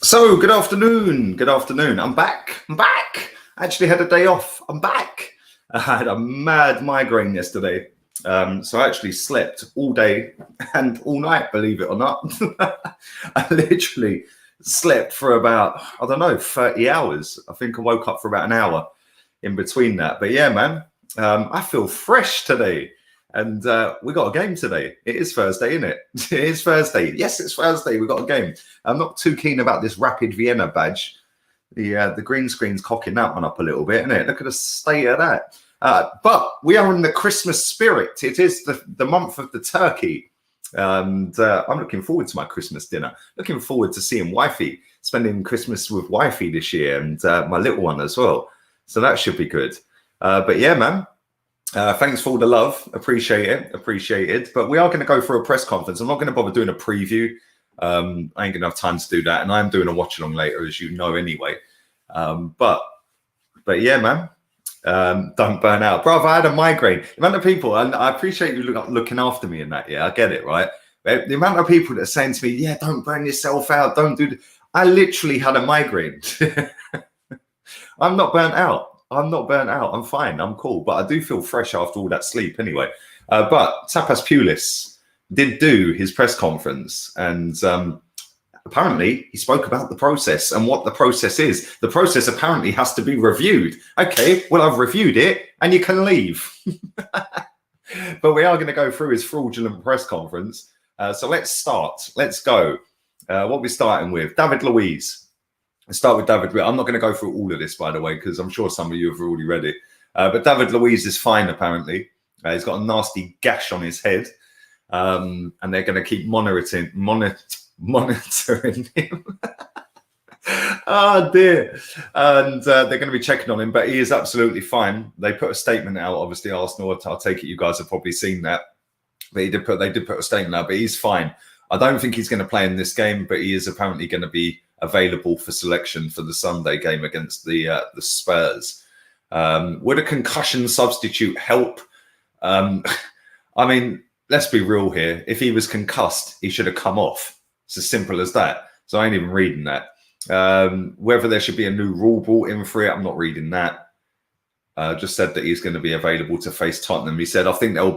So, good afternoon. Good afternoon. I'm back. I actually had a day off. I'm back. I had a mad migraine yesterday. So I actually slept all day and all night, believe it or not. I literally slept for about, I don't know, 30 hours. I think I woke up for about an hour in between that. But yeah, man, I feel fresh today. And we got a game today. It is Thursday, isn't it? It is Thursday. Yes, it's Thursday. We got a game. I'm not too keen about this rapid Vienna badge. The green screen's cocking that one up a little bit, isn't it? Look at the state of that. But we are in the Christmas spirit. It is the month of the turkey. And I'm looking forward to my Christmas dinner. Looking forward to seeing wifey, spending Christmas with wifey this year, and my little one as well. So that should be good. But yeah, man. Thanks for all the love. Appreciate it. But we are going to go for a press conference. I'm not going to bother doing a preview. I ain't going to have time to do that. And I'm doing a watch along later, as you know, anyway. But yeah, man, don't burn out. Bro, I had a migraine. The amount of people, and I appreciate you looking after me in that. Yeah, I get it, right? The amount of people that are saying to me, yeah, don't burn yourself out. Don't do. I literally had a migraine. I'm not burnt out. I'm fine. I'm cool. But I do feel fresh after all that sleep anyway. But Tapas Pulis did do his press conference. And apparently he spoke about the process and what the process is. The process apparently has to be reviewed. Okay, well, I've reviewed it and you can leave. But we are going to go through his fraudulent press conference. So let's start. Let's go. What are we starting with? David Luiz. Let's start with David. I'm not going to go through all of this, by the way, because I'm sure some of you have already read it. But David Luiz is fine, apparently. He's got a nasty gash on his head. And they're going to keep monitoring him. Oh, dear. And they're going to be checking on him, but he is absolutely fine. They put a statement out, obviously, Arsenal. I'll take it you guys have probably seen that. But they did put a statement out, but he's fine. I don't think he's going to play in this game, but he is apparently going to be available for selection for the Sunday game against the Spurs. Would a concussion substitute help? I mean, let's be real here. If he was concussed, he should have come off. It's as simple as that. So I ain't even reading that. Whether there should be a new rule brought in for it, I'm not reading that. Just said that he's going to be available to face Tottenham. He said, I think he'll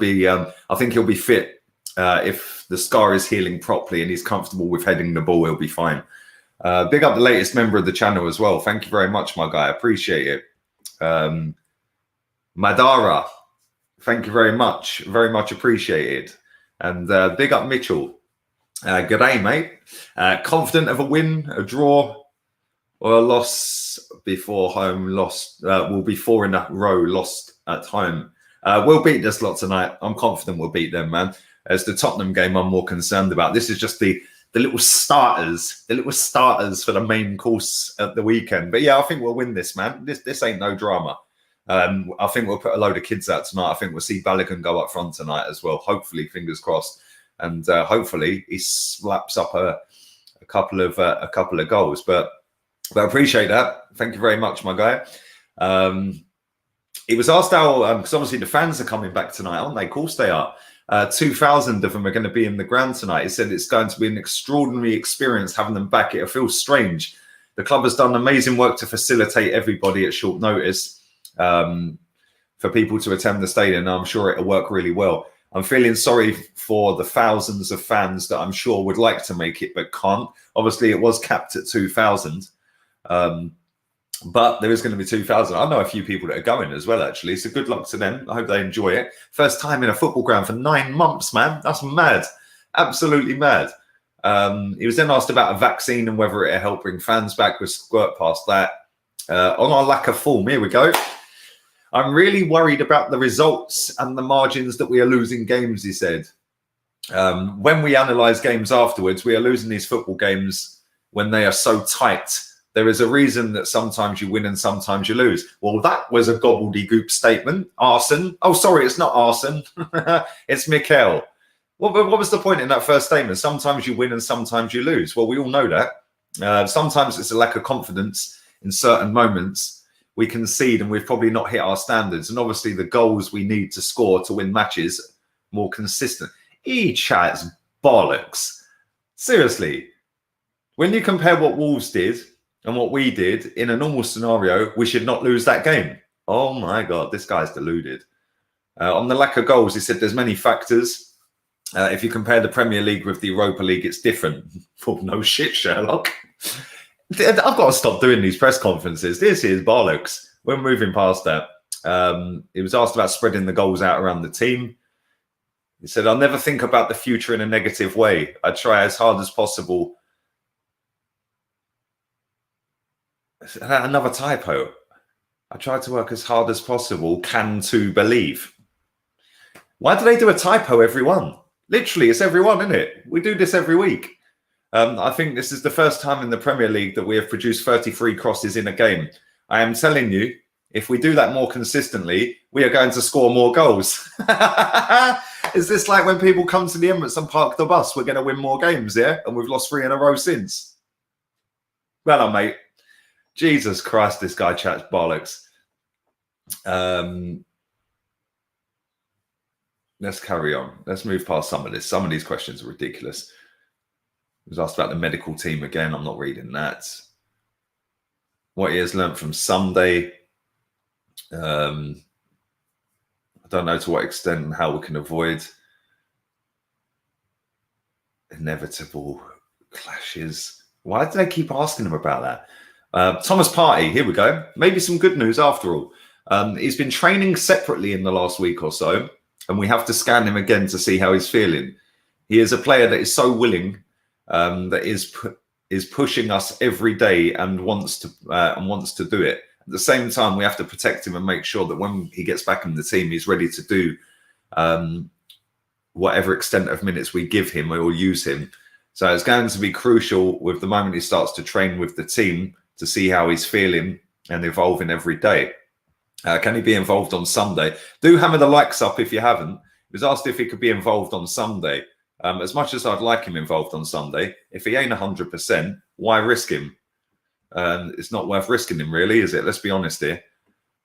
be fit. If the scar is healing properly and he's comfortable with heading the ball, he'll be fine. Big up the latest member of the channel as well. Thank you very much, my guy. I appreciate it. Madara, thank you very much. Very much appreciated. And big up Mitchell. Good day, mate. Confident of a win, a draw, or a loss before home. Will be 4 in a row lost at home. We'll beat this lot tonight. I'm confident we'll beat them, man. As the Tottenham game, I'm more concerned about. This is just the little starters for the main course at the weekend. But yeah, I think we'll win this, man. This ain't no drama. I think we'll put a load of kids out tonight. I think we'll see Balogun go up front tonight as well. Hopefully, fingers crossed, and hopefully he slaps up a couple of goals. But I appreciate that. Thank you very much, my guy. He was asked how, because obviously the fans are coming back tonight, aren't they? Of course they are. 2,000 of them are going to be in the ground tonight. He said it's going to be an extraordinary experience having them back. It feels strange. The club has done amazing work to facilitate everybody at short notice for people to attend the stadium. And I'm sure it'll work really well. I'm feeling sorry for the thousands of fans that I'm sure would like to make it but can't. Obviously, it was capped at 2,000. But there is going to be 2,000. I know a few people that are going as well, actually. So good luck to them. I hope they enjoy it. First time in a football ground for 9 months, man. That's mad. Absolutely mad. He was then asked about a vaccine and whether it'll help bring fans back. We'll squirt past that. On our lack of form, here we go. I'm really worried about the results and the margins that we are losing games, he said. When we analyse games afterwards, we are losing these football games when they are so tight. There is a reason that sometimes you win and sometimes you lose. Well, that was a gobbledygook statement. Arson. Oh, sorry, it's not arson. It's Mikel. What was the point in that first statement? Sometimes you win and sometimes you lose. Well, we all know that. Sometimes it's a lack of confidence in certain moments. We concede and we've probably not hit our standards. And obviously the goals we need to score to win matches more consistent. He chats bollocks. Seriously. when you compare what Wolves did and what we did in a normal scenario, we should not lose that game. Oh my God, this guy's deluded. On the lack of goals, he said there's many factors. If you compare the Premier League with the Europa League, it's different. Oh, no shit, Sherlock. I've got to stop doing these press conferences. This is bollocks. We're moving past that. He was asked about spreading the goals out around the team. He said, I'll never think about the future in a negative way. I try as hard as possible. Another typo. I try to work as hard as possible, can to believe. Why do they do a typo every one? Literally, it's every one, isn't it? We do this every week. I think this is the first time in the Premier League that we have produced 33 crosses in a game. I am telling you, if we do that more consistently, we are going to score more goals. Is this like when people come to the Emirates and park the bus, we're going to win more games, yeah? And we've lost 3 in a row since. Well done, mate. Jesus Christ, this guy chats bollocks. Let's carry on. Let's move past some of this. Some of these questions are ridiculous. He was asked about the medical team again. I'm not reading that. What he has learned from Sunday. I don't know to what extent and how we can avoid inevitable clashes. Why do they keep asking him about that? Thomas Partey, here we go. Maybe some good news after all. He's been training separately in the last week or so, and we have to scan him again to see how he's feeling. He is a player that is so willing, that is pushing us every day and wants to do it. At the same time, we have to protect him and make sure that when he gets back in the team, he's ready to do whatever extent of minutes we give him or use him. So it's going to be crucial with the moment he starts to train with the team to see how he's feeling and evolving every day. Can he be involved on Sunday? Do hammer the likes up if you haven't. He was asked if he could be involved on Sunday. As much as I'd like him involved on Sunday, if he ain't 100%, why risk him? It's not worth risking him, really, is it? Let's be honest here.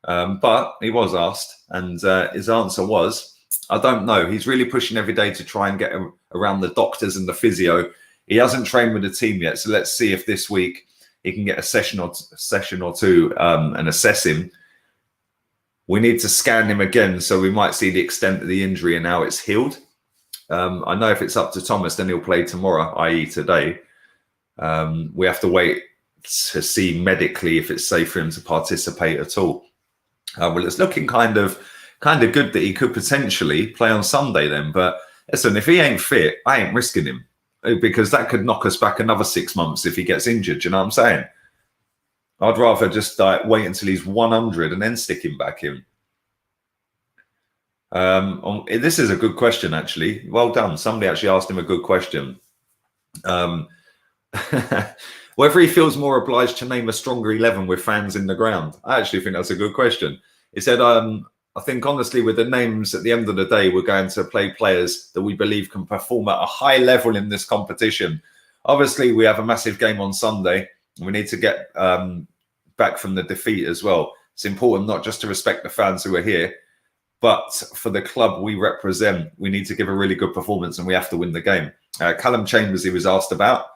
But he was asked, and his answer was, I don't know. He's really pushing every day to try and get around the doctors and the physio. He hasn't trained with the team yet, so let's see if this week he can get a session or two and assess him. We need to scan him again, so we might see the extent of the injury and how it's healed. I know if it's up to Thomas, then he'll play tomorrow, i.e. today. We have to wait to see medically if it's safe for him to participate at all. Well, it's looking kind of good that he could potentially play on Sunday then. But listen, if he ain't fit, I ain't risking him, because that could knock us back another 6 months if he gets injured. You know what I'm saying? I'd rather just wait until he's 100 and then stick him back in. This is a good question, actually. Well done. Somebody actually asked him a good question. Whether he feels more obliged to name a stronger 11 with fans in the ground. I actually think that's a good question. He said, I think, honestly, with the names, at the end of the day, we're going to play players that we believe can perform at a high level in this competition. Obviously, we have a massive game on Sunday. We need to get back from the defeat as well. It's important not just to respect the fans who are here, but for the club we represent, we need to give a really good performance and we have to win the game. Callum Chambers, he was asked about.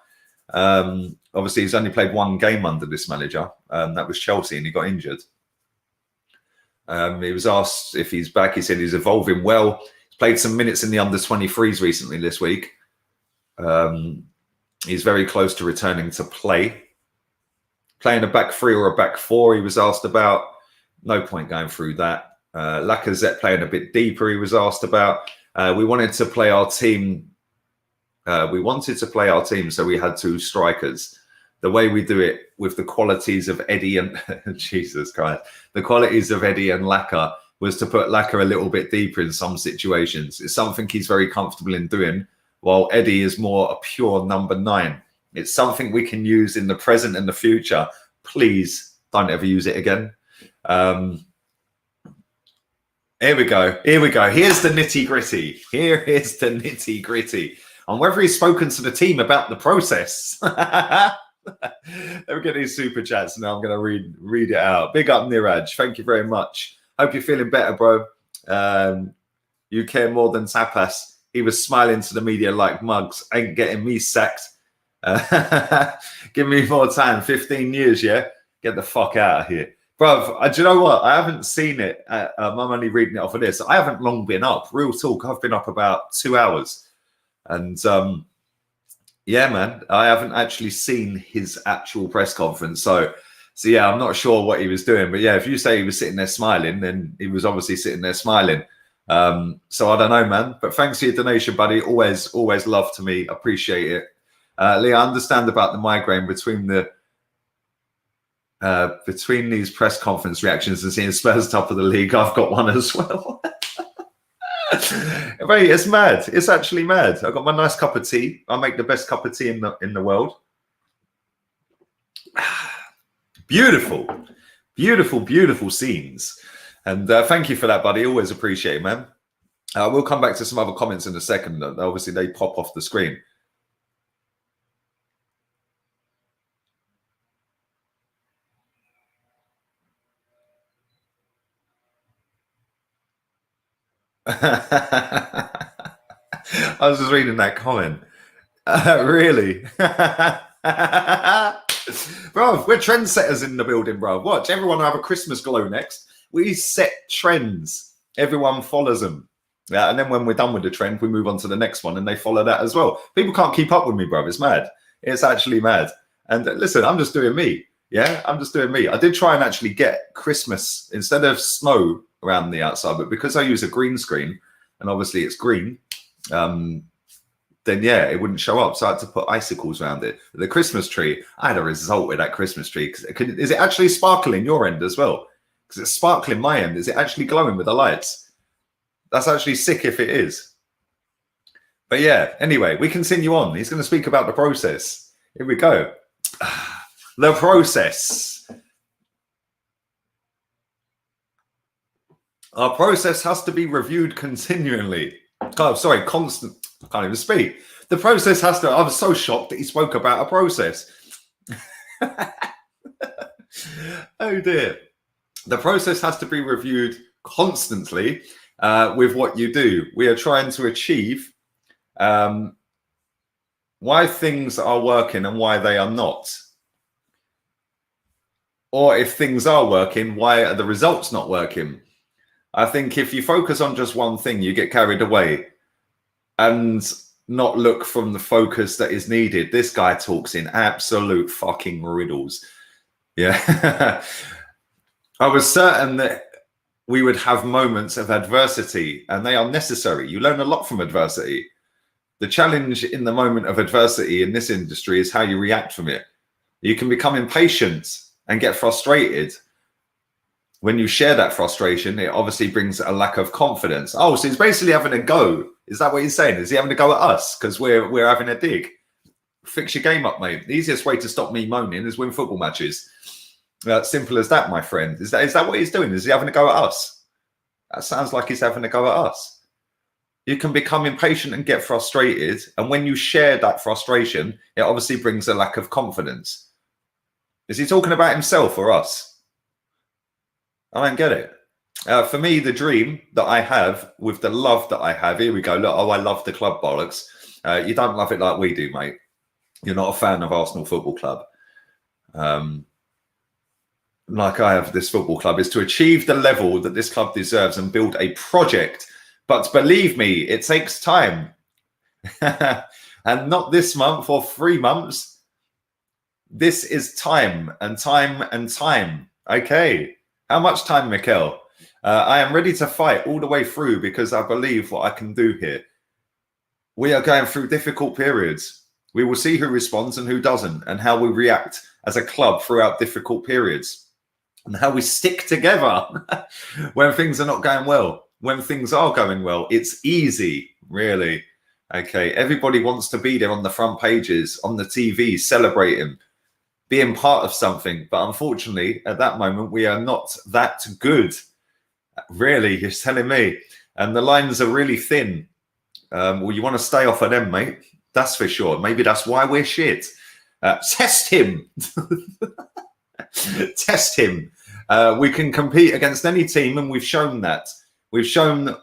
Obviously, he's only played one game under this manager. That was Chelsea, and he got injured. He was asked if he's back. He said he's evolving well. He's played some minutes in the under-23s recently this week. He's very close to returning to play. Playing a back 3 or a back 4, he was asked about. No point going through that. Lacazette playing a bit deeper, he was asked about. We wanted to play our team. So we had 2 strikers. The way we do it with the qualities of Eddie and Jesus Christ, the qualities of Eddie and Laka was to put Laka a little bit deeper in some situations. It's something he's very comfortable in doing, while Eddie is more a pure number 9. It's something we can use in the present and the future. Please don't ever use it again. Here we go. Here's the nitty gritty. Here is the nitty gritty. And whether he's spoken to the team about the process. Let me get these super chats now. I'm going to read it out. Big up, Niraj. Thank you very much. Hope you're feeling better, bro. You care more than tapas. He was smiling to the media like mugs. Ain't getting me sacked. Give me more time. 15 years, yeah? Get the fuck out of here. Bruv, do you know what? I haven't seen it. I'm only reading it off of this. I haven't long been up. Real talk. I've been up about 2 hours. And yeah, man, I haven't actually seen his actual press conference. So yeah, I'm not sure what he was doing. But yeah, if you say he was sitting there smiling, then he was obviously sitting there smiling. So I don't know, man. But thanks for your donation, buddy. Always love to me. Appreciate it. Lee, I understand about the migraine between these press conference reactions and seeing Spurs top of the league. I've got one as well. Mate, it's mad. It's actually mad. I've got my nice cup of tea. I make the best cup of tea in the world. Beautiful, beautiful, beautiful scenes. And thank you for that, buddy. Always appreciate it, man. We'll come back to some other comments in a second. Obviously, they pop off the screen. I was just reading that comment. Really? Bro, we're trendsetters in the building, bro. Watch, everyone will have a Christmas glow next. We set trends. Everyone follows them. Yeah, and then when we're done with the trend, we move on to the next one and they follow that as well. People can't keep up with me, bro. It's mad. It's actually mad. And listen, I'm just doing me. Yeah, I'm just doing me. I did try and actually get Christmas instead of snow around the outside, but because I use a green screen and obviously it's green, then yeah, it wouldn't show up. So I had to put icicles around it. The Christmas tree, I had a result with that Christmas tree. Is it actually sparkling your end as well? Because it's sparkling my end. Is it actually glowing with the lights? That's actually sick if it is. But yeah, anyway, we continue on. He's going to speak about the process. Here we go. The process. Our process has to be reviewed continually. Oh, sorry, constant. I can't even speak. The process has to. I was so shocked that he spoke about a process. Oh dear. The process has to be reviewed constantly with what you do. We are trying to achieve why things are working and why they are not. Or if things are working, why are the results not working? I think if you focus on just one thing, you get carried away and not look from the focus that is needed. This guy talks in absolute fucking riddles. Yeah. I was certain that we would have moments of adversity, and they are necessary. You learn a lot from adversity. The challenge in the moment of adversity in this industry is how you react from it. You can become impatient and get frustrated. When you share that frustration, it obviously brings a lack of confidence. Oh, so he's basically having a go. Is that what he's saying? Is he having a go at us because we're having a dig? Fix your game up, mate. The easiest way to stop me moaning is win football matches. Simple as that, my friend. Is that what he's doing? Is he having a go at us? That sounds like he's having a go at us. You can become impatient and get frustrated. And when you share that frustration, it obviously brings a lack of confidence. Is he talking about himself or us? I don't get it. For me, the dream that I have with the love that I have, here we go. Look, oh, I love the club bollocks. You don't love it like we do, mate. You're not a fan of Arsenal Football Club. Like I have this football club, is to achieve the level that this club deserves and build a project. But believe me, it takes time. And not this month or 3 months. This is time and time and time. Okay. How much time, Mikel? I am ready to fight all the way through because I believe what I can do here. We are going through difficult periods. We will see who responds and who doesn't, and how we react as a club throughout difficult periods, and how we stick together when things are not going well. When things are going well, it's easy, really. Okay, everybody wants to be there on the front pages, on the TV, celebrating, being part of something. But unfortunately, at that moment, we are not that good. Really, you're telling me. And the lines are really thin. Well, you want to stay off of them, mate. That's for sure. Maybe that's why we're shit. Test him. Test him. We can compete against any team, and we've shown that. We've shown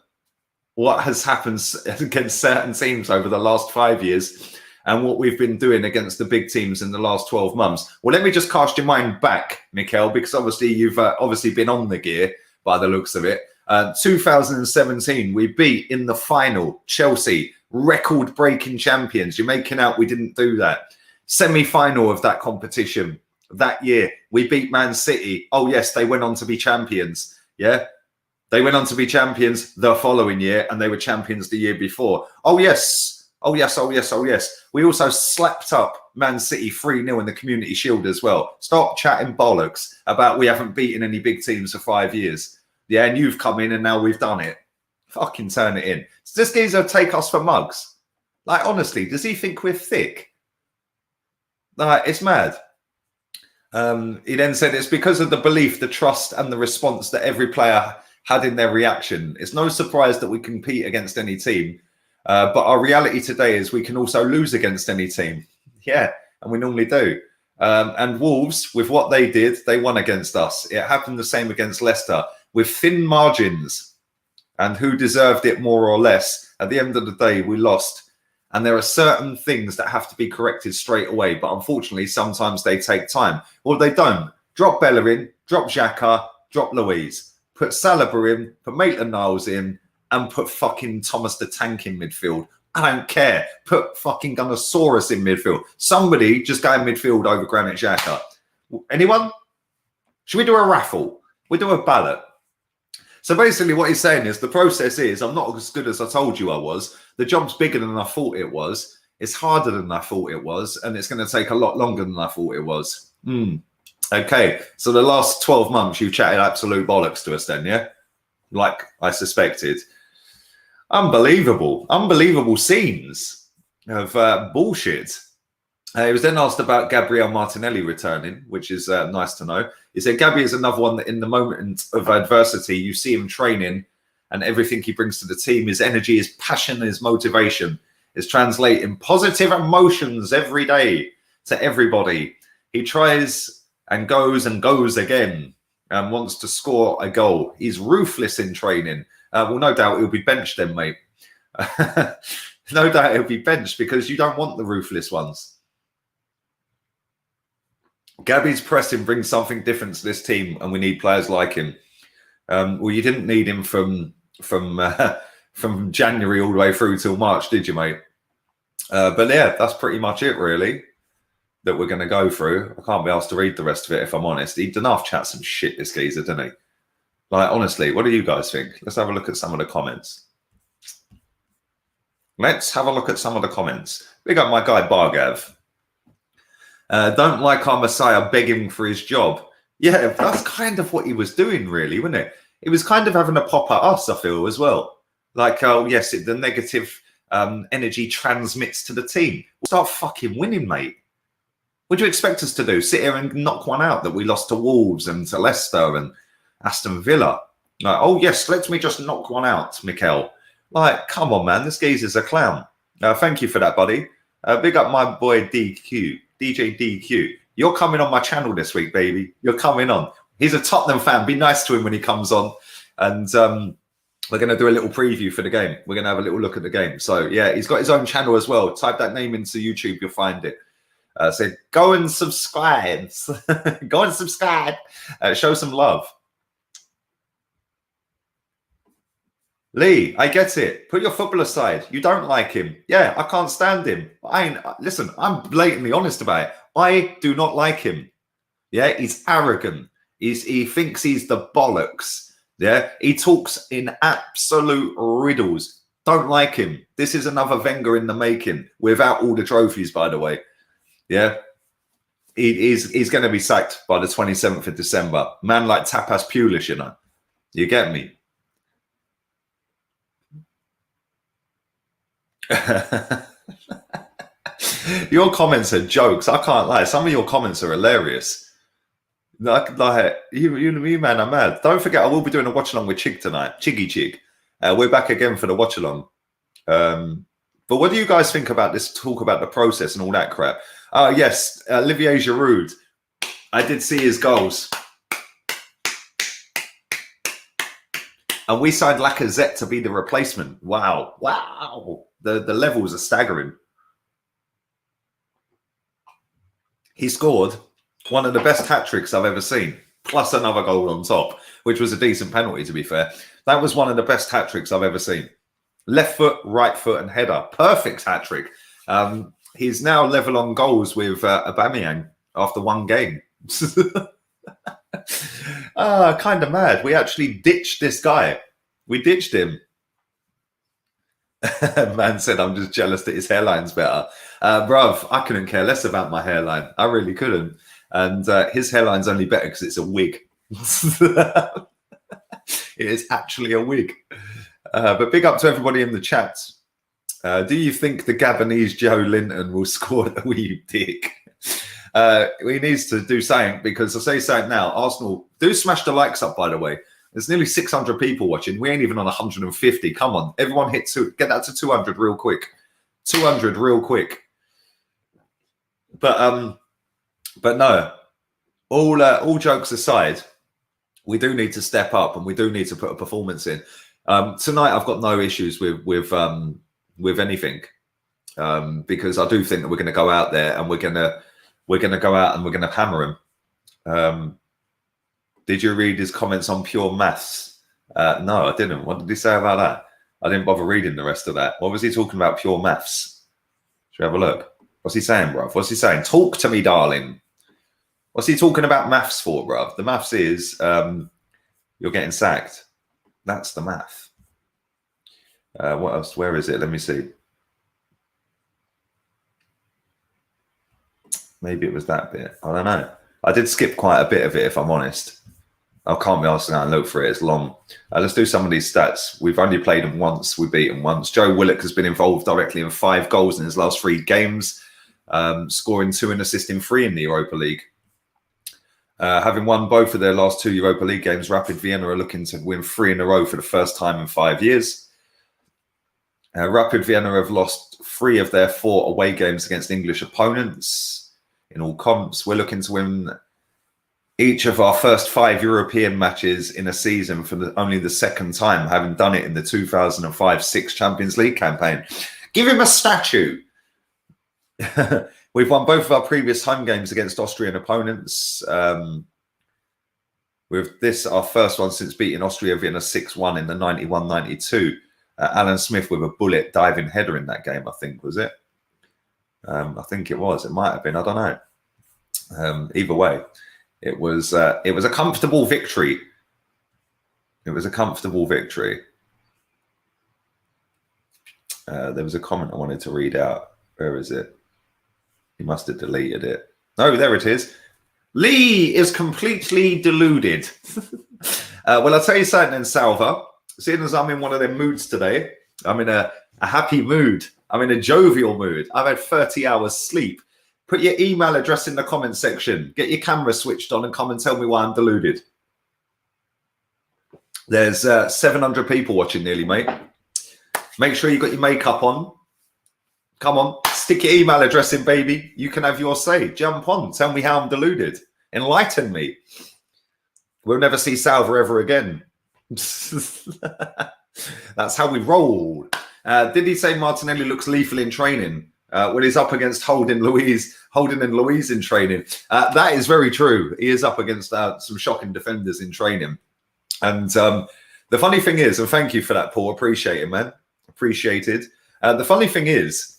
what has happened against certain teams over the last 5 years. and what we've been doing against the big teams in the last 12 months. Well, let me just cast your mind back, Mikel, because obviously you've obviously been on the gear by the looks of it. 2017, we beat in the final Chelsea, record-breaking champions. You're making out we didn't do that. Semi-final of that competition that year, we beat Man City. Oh, yes, they went on to be champions. Yeah, they went on to be champions the following year, and they were champions the year before. Oh, yes. Oh, yes, oh, yes, oh, yes. We also slapped up Man City 3-0 in the Community Shield as well. Stop chatting bollocks about we haven't beaten any big teams for 5 years. Yeah, and you've come in and now we've done it. Fucking turn it in. Does this geezer take us for mugs? Like, honestly, does he think we're thick? Like, it's mad. He then said it's because of the belief, the trust and the response that every player had in their reaction. It's no surprise that we compete against any team. But our reality today is we can also lose against any team. Yeah, and we normally do. And Wolves, with what they did, they won against us. It happened the same against Leicester with thin margins. And who deserved it more or less? At the end of the day, we lost. And there are certain things that have to be corrected straight away. But unfortunately, sometimes they take time. Well, they don't. Drop Bellerin, drop Xhaka, drop Louise. Put Saliba in, put Maitland-Niles in, and put fucking Thomas the Tank in midfield. I don't care. Put fucking Gunnosaurus in midfield. Somebody just go in midfield over Granit Xhaka. Anyone? Should we do a raffle? We do a ballot. So basically what he's saying is the process is I'm not as good as I told you I was. The job's bigger than I thought it was. It's harder than I thought it was. And it's going to take a lot longer than I thought it was. Okay. So the last 12 months you've chatted absolute bollocks to us then, yeah? Like I suspected. Unbelievable. Unbelievable scenes of bullshit. He was then asked about Gabriel Martinelli returning, which is nice to know. He said, Gabby is another one that in the moment of adversity, you see him training and everything he brings to the team, his energy, his passion, his motivation is translating positive emotions every day to everybody. He tries and goes again and wants to score a goal. He's ruthless in training. Well, no doubt he'll be benched then, mate. No doubt he'll be benched because you don't want the ruthless ones. Gabby's pressing brings something different to this team, and we need players like him. Well, you didn't need him from January all the way through till March, did you, mate? But yeah, that's pretty much it, really, that we're going to go through. I can't be asked to read the rest of it, if I'm honest. He did enough chat some shit, this geezer, didn't he? Like, honestly, what do you guys think? Let's have a look at some of the comments. Let's have a look at some of the comments. We got my guy Bargav. Don't like our Messiah begging for his job. Yeah, that's kind of what he was doing, really, wasn't it? He was kind of having a pop at us, I feel, as well. Like, oh, yes, the negative energy transmits to the team. We'll start fucking winning, mate. What do you expect us to do? Sit here and knock one out that we lost to Wolves and to Leicester and Aston Villa? Like, oh, yes, let me just knock one out, Mikel. Like, come on, man. This geezer's a clown. Thank you for that, buddy. Big up my boy DJ DQ. You're coming on my channel this week, baby. You're coming on. He's a Tottenham fan. Be nice to him when he comes on. And we're going to do a little preview for the game. We're going to have a little look at the game. So, yeah, he's got his own channel as well. Type that name into YouTube. You'll find it. So go and subscribe. Go and subscribe. Show some love. Lee, I get it. Put your football aside. You don't like him. Yeah, I can't stand him. Listen, I'm blatantly honest about it. I do not like him. Yeah, he's arrogant. He thinks he's the bollocks. Yeah, he talks in absolute riddles. Don't like him. This is another Wenger in the making, without all the trophies, by the way. Yeah, he's going to be sacked by the 27th of December. Man like Tapas Pulis, you know. You get me? Your comments are jokes. I can't lie. Some of your comments are hilarious. Like you man, I'm mad. Don't forget, I will be doing a watch along with Chig tonight. Chiggy Chig. We're back again for the watch along. But what do you guys think about this talk about the process and all that crap? Yes, Olivier Giroud. I did see his goals. And we signed Lacazette to be the replacement. Wow. Wow. The levels are staggering. he scored one of the best hat-tricks I've ever seen, plus another goal on top, which was a decent penalty, to be fair. That was one of the best hat-tricks I've ever seen. Left foot, right foot, and header. Perfect hat-trick. He's now level on goals with Aubameyang after one game. Kind of mad. We actually ditched this guy. We ditched him. Man said, I'm just jealous that his hairline's better. Bruv, I couldn't care less about my hairline. I really couldn't. And his hairline's only better because it's a wig. It is actually a wig. But big up to everybody in the chat. Do you think the Gabonese Joe Linton will score the wee dick? He needs to do something, because I say something now. Arsenal, do smash the likes up, by the way. There's nearly 600 people watching. We ain't even on 150. Come on, everyone hit get that to 200 real quick. 200 real quick. But no, all jokes aside, we do need to step up and we do need to put a performance in. Tonight, I've got no issues with anything, because I do think that we're going to go out there and we're going to go out and we're going to hammer him. Did you read his comments on pure maths? No, I didn't. What did he say about that? I didn't bother reading the rest of that. What was he talking about? Pure maths. Should we have a look? What's he saying, bruv? What's he saying? Talk to me, darling. What's he talking about maths for, bruv? The maths is you're getting sacked. That's the math. What else? Where is it? Let me see. Maybe it was that bit. I don't know. I did skip quite a bit of it, if I'm honest. I can't be asked to look for it. It's long. Let's do some of these stats. We've only played them once. We've beaten once. Joe Willock has been involved directly in 5 goals in his last 3 games, scoring 2 and assisting 3 in the Europa League. Having won both of their last 2 Europa League games, Rapid Vienna are looking to win 3 in a row for the first time in 5 years. Rapid Vienna have lost 3 of their 4 away games against English opponents in all comps. We're looking to win each of our first 5 European matches in a season for only the 2nd time, having done it in the 2005-06 Champions League campaign. Give him a statue. We've won both of our previous home games against Austrian opponents. With this, our first one since beating Austria Vienna 6-1 in the 91-92. Alan Smith with a bullet diving header in that game, I think, was it? I think it was. It might have been. I don't know. Either way, it was a comfortable victory. It was a comfortable victory. There was a comment I wanted to read out. Where is it? He must have deleted it. Oh, there it is. Lee is completely deluded. Well, I'll tell you something then, Salva. Seeing as I'm in one of their moods today, I'm in a happy mood. I'm in a jovial mood. I've had 30 hours sleep. Put your email address in the comment section. Get your camera switched on and come and tell me why I'm deluded. There's 700 people watching nearly, mate. Make sure you got your makeup on. Come on, stick your email address in, baby. You can have your say. Jump on. Tell me how I'm deluded. Enlighten me. We'll never see Salva ever again. That's how we roll. Did he say Martinelli looks lethal in training? When he's up against Holden and Louise in training. That is very true. He is up against some shocking defenders in training. And the funny thing is, and thank you for that, Paul. Appreciate it, man. Appreciated. The funny thing is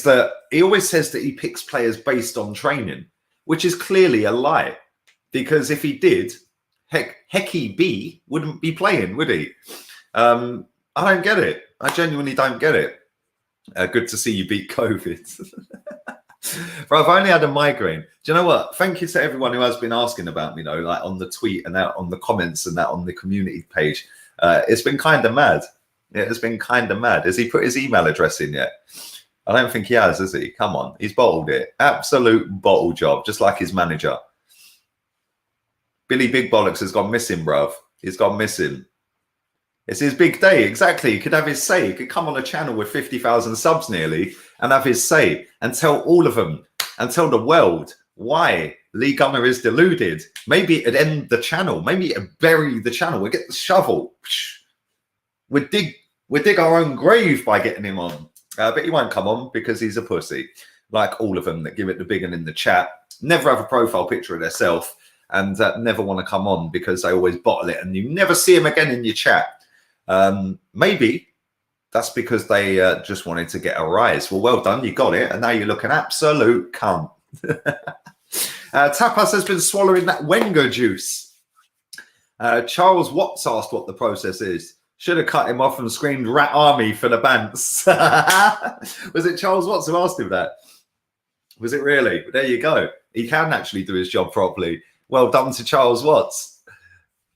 that he always says that he picks players based on training, which is clearly a lie. Because if he did, Hecky B wouldn't be playing, would he? I don't get it. I genuinely don't get it. Good to see you beat COVID. Bro, I've only had a migraine. Do you know what? Thank you to everyone who has been asking about me, though, like on the tweet and that on the comments and that on the community page. It's been kind of mad. It has been kind of mad. Has he put his email address in yet? I don't think he has he? Come on. He's bottled it. Absolute bottle job, just like his manager. Billy Big Bollocks has gone missing, bruv. He's gone missing. It's his big day. Exactly. He could have his say. He could come on a channel with 50,000 subs nearly and have his say and tell all of them and tell the world why Lee Gunner is deluded. Maybe it'd end the channel. Maybe it'd bury the channel. We'd get the shovel. We'd dig our own grave by getting him on. But he won't come on because he's a pussy. like all of them that give it the big one in the chat, never have a profile picture of themselves and never want to come on because they always bottle it and you never see them again in your chat. Maybe that's because they just wanted to get a rise. Well done, you got it, and now you look an absolute cunt. Tapas has been swallowing that Wenger juice. Charles Watts asked what the process is. Should have cut him off and screamed "Rat Army" for the bants. Was it Charles Watts who asked him that? Was it really? There you go. He can actually do his job properly. Well done to Charles Watts.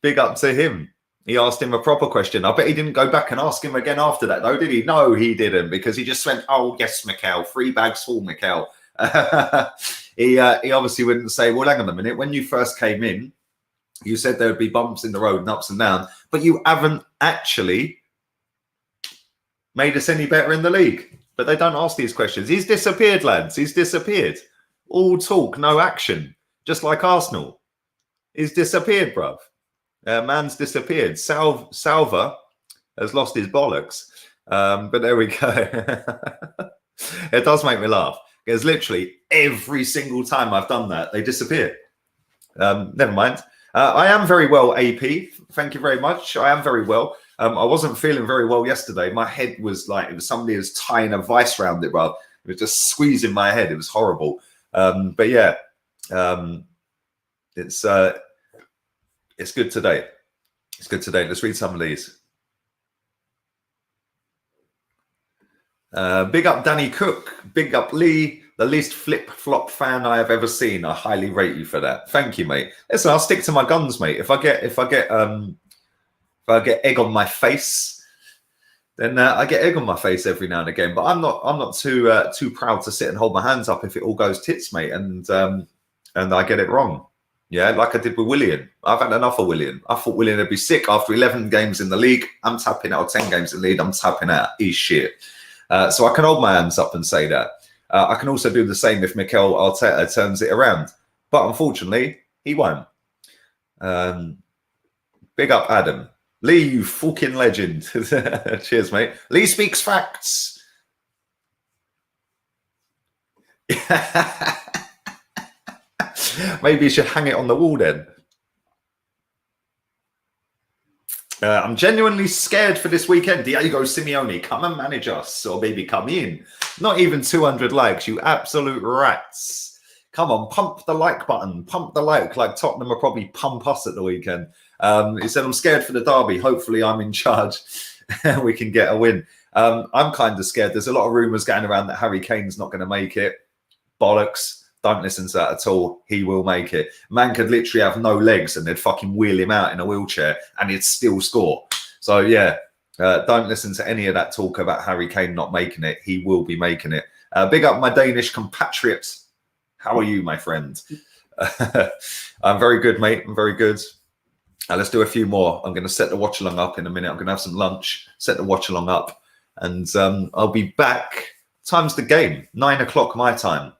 Big up to him. He asked him a proper question. I bet he didn't go back and ask him again after that, though, did he? No, he didn't, because he just went, "Oh, yes, Mikel, 3 bags full, Mikel." He obviously wouldn't say, "Well, hang on a minute. When you first came in, you said there would be bumps in the road and ups and downs, but you haven't actually made us any better in the league." But they don't ask these questions. He's disappeared, lads. He's disappeared. All talk, no action. Just like Arsenal. He's disappeared, bruv. Man's disappeared. Salva has lost his bollocks. But there we go. It does make me laugh. Because literally every single time I've done that, they disappear. Never mind. I am very well, AP. Thank you very much. I am very well. I wasn't feeling very well yesterday. My head was like, it was somebody was tying a vice around it, bruv. It was just squeezing my head. It was horrible. But yeah, it's good today. It's good today. Let's read some of these. Big up Danny Cook. Big up Lee. The least flip-flop fan I have ever seen. I highly rate you for that. Thank you, mate. Listen, I'll stick to my guns, mate. If I get egg on my face, then I get egg on my face every now and again. But I'm not too proud to sit and hold my hands up if it all goes tits, mate, and I get it wrong. Yeah, like I did with Willian. I've had enough of Willian. I thought Willian would be sick after 11 games in the league. I'm tapping out, 10 games in the league. I'm tapping out. He's shit. So I can hold my hands up and say that. I can also do the same if Mikel Arteta turns it around. But unfortunately, he won't. Big up, Adam. Lee, you fucking legend. Cheers, mate. Lee speaks facts. Maybe you should hang it on the wall then. I'm genuinely scared for this weekend. Diego Simeone, come and manage us. Or baby, come in. Not even 200 likes, you absolute rats. Come on, pump the like button. Pump the like Tottenham will probably pump us at the weekend. He said, I'm scared for the derby. Hopefully I'm in charge and we can get a win. I'm kind of scared. There's a lot of rumours going around that Harry Kane's not going to make it. Bollocks. Don't listen to that at all. He will make it. Man could literally have no legs and they'd fucking wheel him out in a wheelchair and he'd still score. So, yeah, don't listen to any of that talk about Harry Kane not making it. He will be making it. Big up my Danish compatriots. How are you, my friend? I'm very good, mate. I'm very good. Let's do a few more. I'm going to set the watch along up in a minute. I'm going to have some lunch, set the watch along up, and I'll be back. Time's the game. 9 o'clock my time.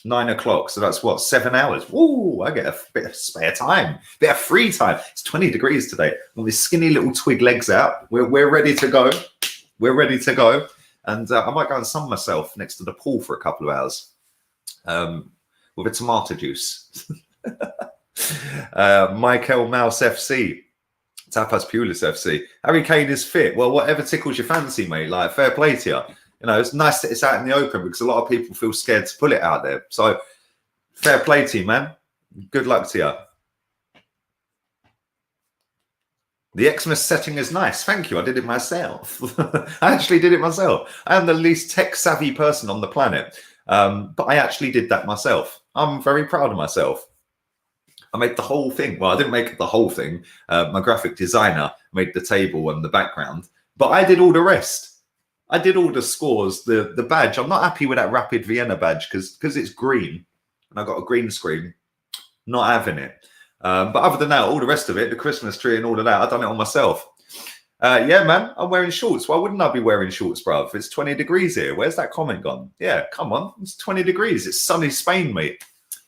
9 o'clock. So that's what, 7 hours. Woo! I get a bit of spare time, a bit of free time. It's 20 degrees today. With my skinny little twig legs out. We're ready to go. We're ready to go. And I might go and sun myself next to the pool for a couple of hours with a tomato juice. Michael Mouse FC. Tapas Pulis FC. Harry Kane is fit. Well, whatever tickles your fancy, mate. Like, fair play to you. You know, it's nice that it's out in the open because a lot of people feel scared to put it out there. So, fair play to you, man. Good luck to you. The Xmas setting is nice. Thank you. I did it myself. I actually did it myself. I am the least tech-savvy person on the planet. But I actually did that myself. I'm very proud of myself. I made the whole thing. Well, I didn't make the whole thing. My graphic designer made the table and the background. But I did all the rest. I did all the scores, the badge. I'm not happy with that Rapid Vienna badge because it's green. And I got a green screen. Not having it. But other than that, all the rest of it, the Christmas tree and all of that, I've done it on myself. Yeah, man, I'm wearing shorts. Why wouldn't I be wearing shorts, bruv? It's 20 degrees here. Where's that comment gone? Yeah, come on. It's 20 degrees. It's sunny Spain, mate.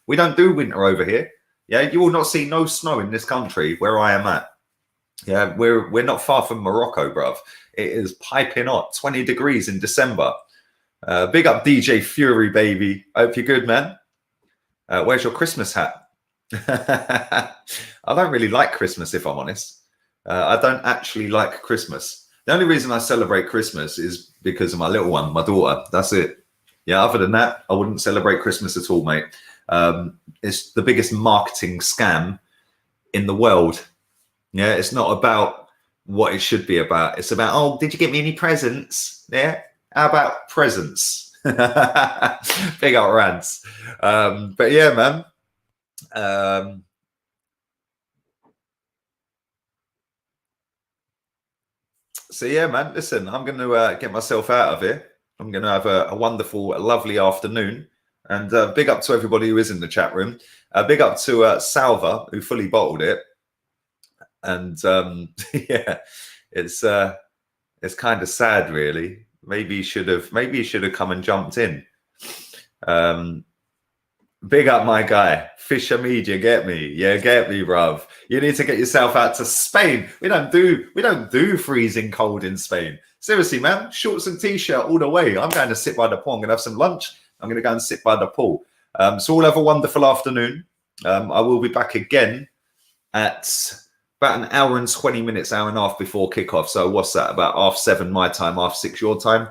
We don't do winter over here. Yeah, you will not see no snow in this country where I am at. Yeah, we're not far from Morocco, bruv. It is piping hot. 20 degrees in December. Big up DJ Fury, baby. Hope you're good, man. Where's your Christmas hat? I don't really like Christmas, if I'm honest. I don't actually like Christmas. The only reason I celebrate Christmas is because of my little one, my daughter. That's it. Yeah, other than that, I wouldn't celebrate Christmas at all, mate. It's the biggest marketing scam in the world. Yeah, it's not about what it should be about. It's about, oh, did you get me any presents? Yeah, how about presents? Big up rants. But yeah, man. So yeah, man, listen, I'm going to get myself out of here. I'm going to have a wonderful, lovely afternoon. And big up to everybody who is in the chat room. Big up to Salva, who fully bottled it. And yeah, it's kind of sad, really. Maybe he should have come and jumped in. Big up my guy, Fisher Media, get me. Yeah, get me, bruv. You need to get yourself out to Spain. We don't do freezing cold in Spain. Seriously, man, shorts and t-shirt all the way. I'm going to sit by the pool. I'm going to have some lunch. I'm going to go and sit by the pool. So we'll have a wonderful afternoon. I will be back again at about an hour and 20 minutes, hour and a half before kickoff. So what's that? About 7:30 my time, 6:30 your time.